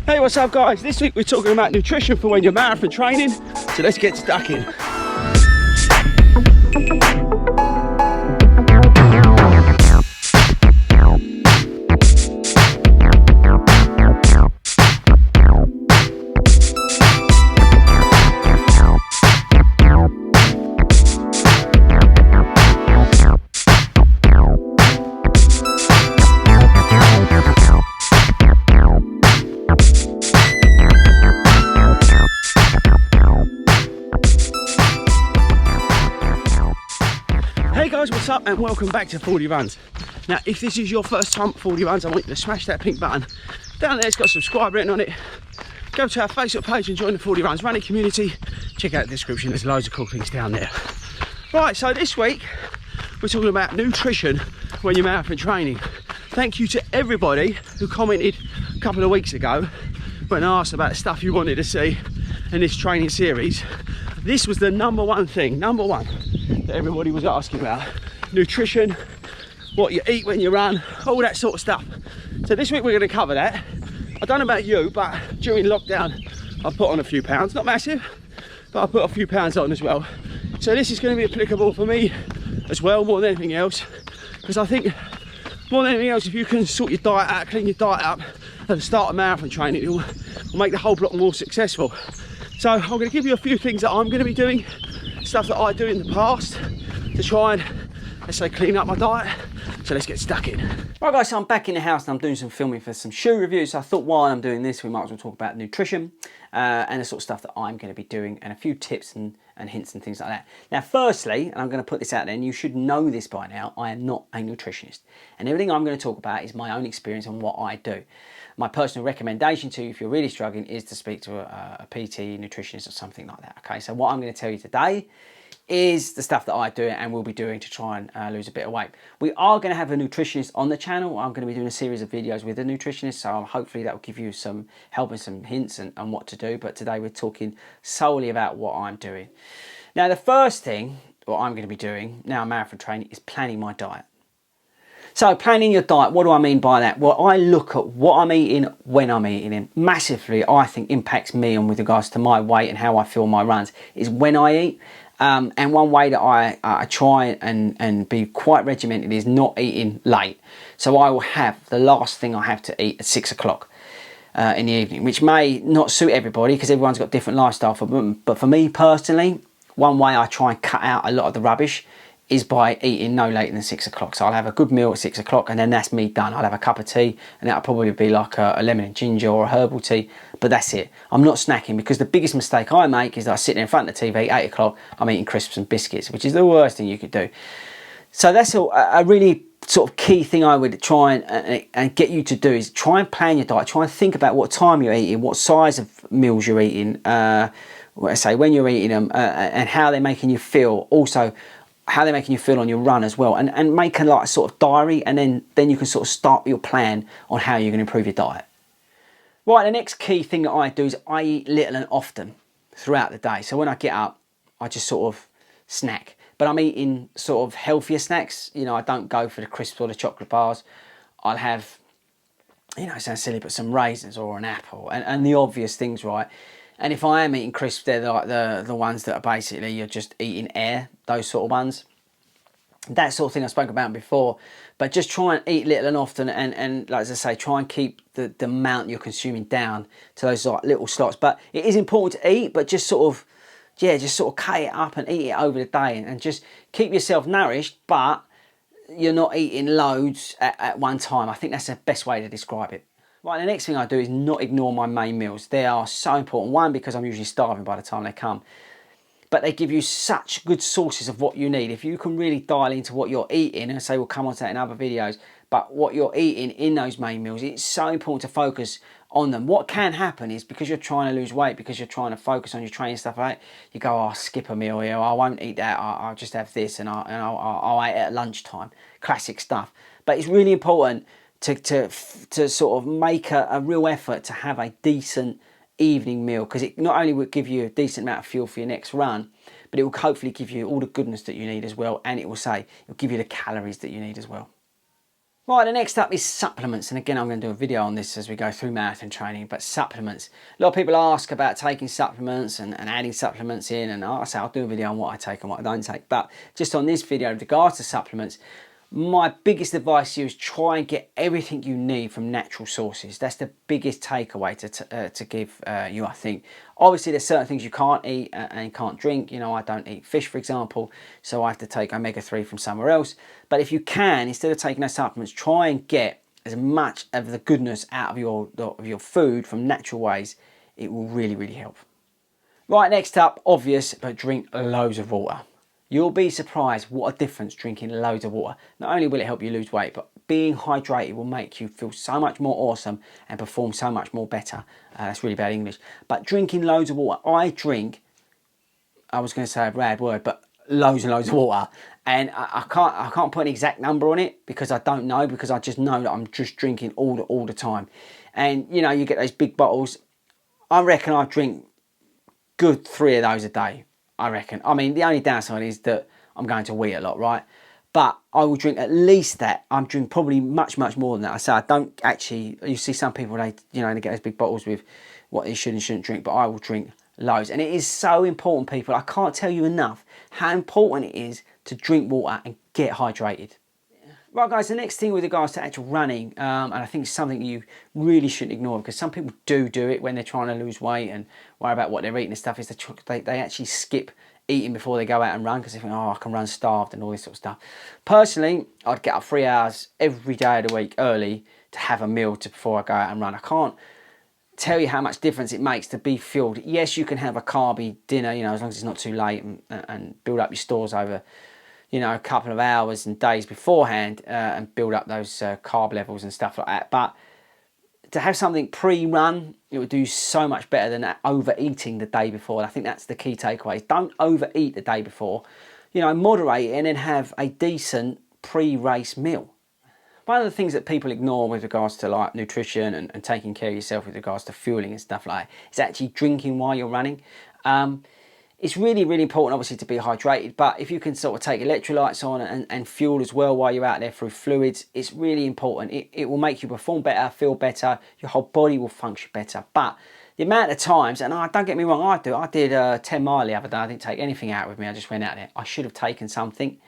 Hey, what's up guys? This week we're talking about nutrition for when you're marathon training, so let's get stuck in. Hey guys, what's up and welcome back to Fordy Runs. Now if this is your first time at Fordy Runs, I want you to smash that pink button. Down there it's got subscribe written on it. Go to our Facebook page and join the Fordy Runs running community. Check out the description, there's loads of cool things down there. Right, so this week we're talking about nutrition when you're marathon training. Thank you to everybody who commented a couple of weeks ago when I asked about the stuff you wanted to see in this training series. This was the number one thing, that everybody was asking about. Nutrition, what you eat when you run, all that sort of stuff. So this week we're going to cover that. I don't know about you, but during lockdown I put on a few pounds, not massive, but I put a few pounds on as well. So this is going to be applicable for me as well, more than anything else, because I think more than anything else, if you can sort your diet out, clean your diet up at the start of marathon training, it will make the whole block more successful. So I'm going to give you a few things that I'm going to be doing, stuff that I do in the past to try and, let's say, clean up my diet. So let's get stuck in. Right guys, so I'm back in the house and I'm doing some filming for some shoe reviews. So I thought while I'm doing this, we might as well talk about nutrition and the sort of stuff that I'm going to be doing and a few tips and hints and things like that. Now firstly, and I'm going to put this out there and you should know this by now, I am not a nutritionist. And everything I'm going to talk about is my own experience and what I do. My personal recommendation to you, if you're really struggling, is to speak to a PT, nutritionist or something like that, okay? So what I'm going to tell you today is the stuff that I do and will be doing to try and lose a bit of weight. We are going to have a nutritionist on the channel. I'm going to be doing a series of videos with a nutritionist, so hopefully that will give you some help and some hints on what to do. But today we're talking solely about what I'm doing. Now the first thing, what I'm going to be doing now marathon training, is planning my diet. So planning your diet, what do I mean by that? Well, I look at what I'm eating, when I'm eating it. Massively, I think, impacts me on with regards to my weight and how I feel my runs is when I eat. And one way that I try and be quite regimented is not eating late. So I will have the last thing I have to eat at 6 o'clock in the evening, which may not suit everybody because everyone's got different lifestyle. But for me personally, one way I try and cut out a lot of the rubbish is by eating no later than 6 o'clock. So I'll have a good meal at 6 o'clock and then that's me done. I'll have a cup of tea and that'll probably be like a lemon and ginger or a herbal tea, but that's it. I'm not snacking because the biggest mistake I make is that I sit there in front of the TV at 8 o'clock, I'm eating crisps and biscuits, which is the worst thing you could do. So that's a really sort of key thing I would try and get you to do is try and plan your diet, try and think about what time you're eating, what size of meals you're eating, let's say when you're eating them and how they're making you feel. Also, how they're making you feel on your run as well, and make a like sort of diary, and then you can sort of start your plan on how you're going to improve your diet. Right, the next key thing that I do is I eat little and often throughout the day. So when I get up, I just sort of snack, but I'm eating sort of healthier snacks. You know, I don't go for the crisps or the chocolate bars. I'll have, you know, it sounds silly, but some raisins or an apple and the obvious things, right? And if I am eating crisps, they're like the ones that are basically you're just eating air, those sort of ones. That sort of thing I spoke about before. But just try and eat little and often and like as I say, try and keep the amount you're consuming down to those like little slots. But it is important to eat, but just sort of, yeah, just sort of cut it up and eat it over the day and just keep yourself nourished, but you're not eating loads at one time. I think that's the best way to describe it. Right, the next thing I do is not ignore my main meals. They are so important. One, because I'm usually starving by the time they come. But they give you such good sources of what you need. If you can really dial into what you're eating, and say we'll come on to that in other videos, but what you're eating in those main meals, it's so important to focus on them. What can happen is because you're trying to lose weight, because you're trying to focus on your training stuff like that, you go, oh, I'll skip a meal here, I won't eat that, I'll just have this, and I'll eat at lunchtime. Classic stuff. But it's really important to sort of make a real effort to have a decent evening meal, because it not only will give you a decent amount of fuel for your next run, but it will hopefully give you all the goodness that you need as well, and it will give you the calories that you need as well. Right, the next up is supplements, and again I'm going to do a video on this as we go through marathon training, but supplements. A lot of people ask about taking supplements and adding supplements in, and I say I'll do a video on what I take and what I don't take, but just on this video with regards to supplements, my biggest advice to you is try and get everything you need from natural sources. That's the biggest takeaway to give you, I think. Obviously, there's certain things you can't eat and can't drink. You know, I don't eat fish, for example, so I have to take omega-3 from somewhere else. But if you can, instead of taking those supplements, try and get as much of the goodness out of your food from natural ways. It will really, really help. Right, next up, obvious, but drink loads of water. You'll be surprised what a difference drinking loads of water. Not only will it help you lose weight, but being hydrated will make you feel so much more awesome and perform so much more better. That's really bad English. But drinking loads of water. I drink, I was going to say a bad word, but loads and loads of water. And I can't put an exact number on it because I don't know, because I just know that I'm just drinking all the time. And you know, you get those big bottles. I reckon I drink good 3 of those a day. I reckon. I mean, the only downside is that I'm going to wee a lot, right? But I will drink at least that. I'm drinking probably much more than that. I say I don't actually. You see some people, they get those big bottles with what they should and shouldn't drink, but I will drink loads. And it is so important, people. I can't tell you enough how important it is to drink water and get hydrated. Right, guys, the next thing with regards to actual running, and I think it's something you really shouldn't ignore, because some people do it when they're trying to lose weight and worry about what they're eating and stuff, is they actually skip eating before they go out and run because they think, oh, I can run starved and all this sort of stuff. Personally, I'd get up 3 hours every day of the week early to have a meal before I go out and run. I can't tell you how much difference it makes to be fueled. Yes, you can have a carby dinner, as long as it's not too late, and build up your stores over a couple of hours and days beforehand, and build up those carb levels and stuff like that. But to have something pre-run, it would do so much better than overeating the day before. And I think that's the key takeaway. Don't overeat the day before. Moderate it and then have a decent pre-race meal. One of the things that people ignore with regards to like nutrition and taking care of yourself with regards to fueling and stuff like that is actually drinking while you're running. It's really, really important, obviously, to be hydrated, but if you can sort of take electrolytes on and fuel as well while you're out there through fluids, it's really important. It will make you perform better, feel better, your whole body will function better. But the amount of times, and don't get me wrong, I did a 10 mile the other day. I didn't take anything out with me. I just went out there. I should have taken something.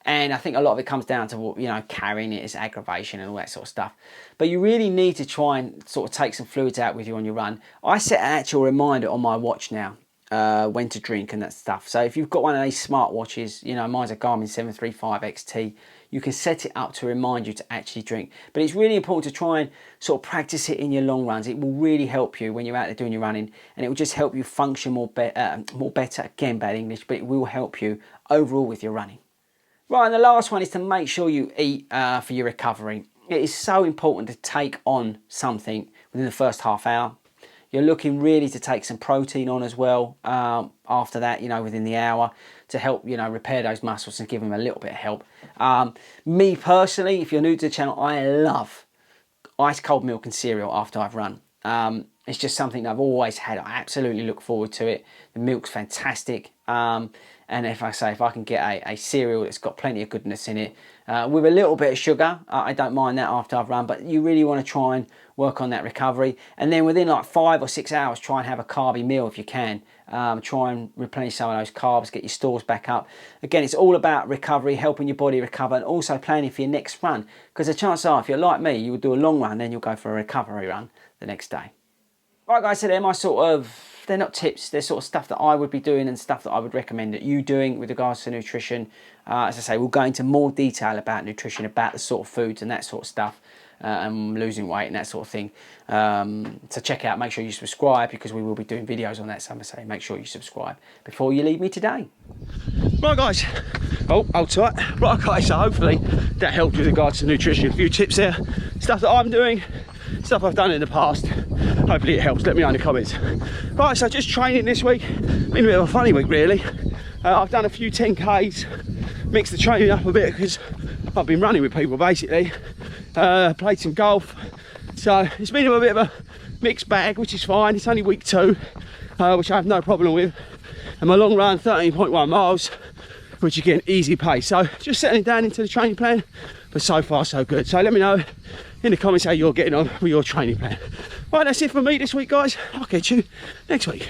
And I think a lot of it comes down to, carrying it as aggravation and all that sort of stuff. But you really need to try and sort of take some fluids out with you on your run. I set an actual reminder on my watch now. When to drink and that stuff. So if you've got one of these smart watches, mine's a Garmin 735 XT, you can set it up to remind you to actually drink. But it's really important to try and sort of practice it in your long runs. It will really help you when you're out there doing your running, and it will just help you function more better. Again, bad English, but it will help you overall with your running. Right, and the last one is to make sure you eat for your recovery. It is so important to take on something within the first half hour. You're looking really to take some protein on as well after that, within the hour, to help, repair those muscles and give them a little bit of help. Me personally, if you're new to the channel, I love ice cold milk and cereal after I've run. It's just something that I've always had. I absolutely look forward to it. The milk's fantastic. And if I can get a cereal that's got plenty of goodness in it, with a little bit of sugar, I don't mind that after I've run, but you really want to try and work on that recovery. And then within like 5 or 6 hours, try and have a carby meal if you can. Try and replenish some of those carbs, get your stores back up. Again, it's all about recovery, helping your body recover, and also planning for your next run. Because the chances are, if you're like me, you will do a long run, then you'll go for a recovery run the next day. Right, guys, so they're my they're not tips, they're sort of stuff that I would be doing and stuff that I would recommend that you doing with regards to nutrition. As I say, we'll go into more detail about nutrition, about the sort of foods and that sort of stuff, and losing weight and that sort of thing. So check out, make sure you subscribe, because we will be doing videos on that. So I'm going to say, make sure you subscribe before you leave me today. Right, guys. Oh, hold tight. Right, guys, so hopefully that helped with regards to nutrition. A few tips there, stuff that I'm doing, stuff I've done in the past. Hopefully it helps. Let me know in the comments. Right, so just training this week. Been a bit of a funny week, really. I've done a few 10Ks, mixed the training up a bit because I've been running with people basically. Played some golf. So it's been a bit of a mixed bag, which is fine. It's only week 2, which I have no problem with. And my long run, 13.1 miles. which again, easy pace. So just settling down into the training plan, but so far so good. So let me know in the comments how you're getting on with your training plan. Right, that's it for me this week, guys. I'll catch you next week.